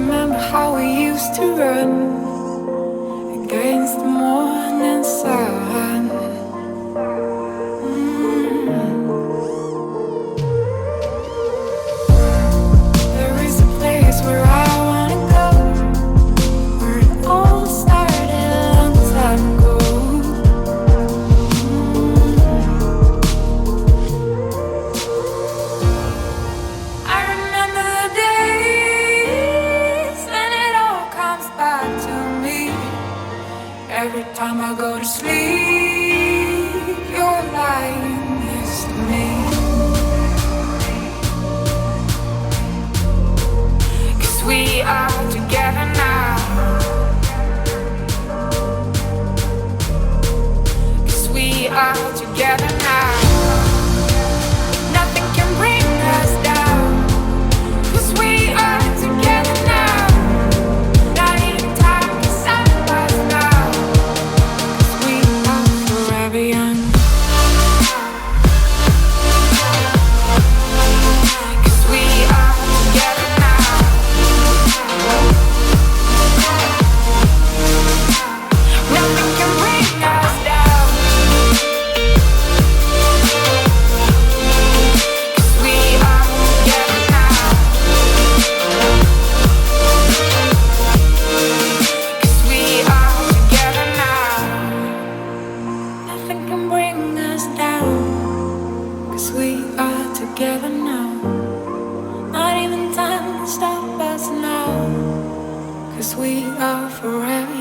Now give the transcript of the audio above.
remember how we used to run against the morning sun. There is a place where I wanna go, where it all started a long time ago. I remember the days when it all comes back to me. Every time I go to sleep, you're lying next to me. 'Cause we are together now. 'Cause we are together now. Nothing can bring us down. 'Cause we are together now. Not even time can stop us now. 'Cause we are forever young. 'Cause we are together now. Nothing can bring us down. 'Cause we are together now. 'Cause we are together now. Nothing can bring us down. 'Cause we are together now. Not even time to stop us now. 'Cause we are forever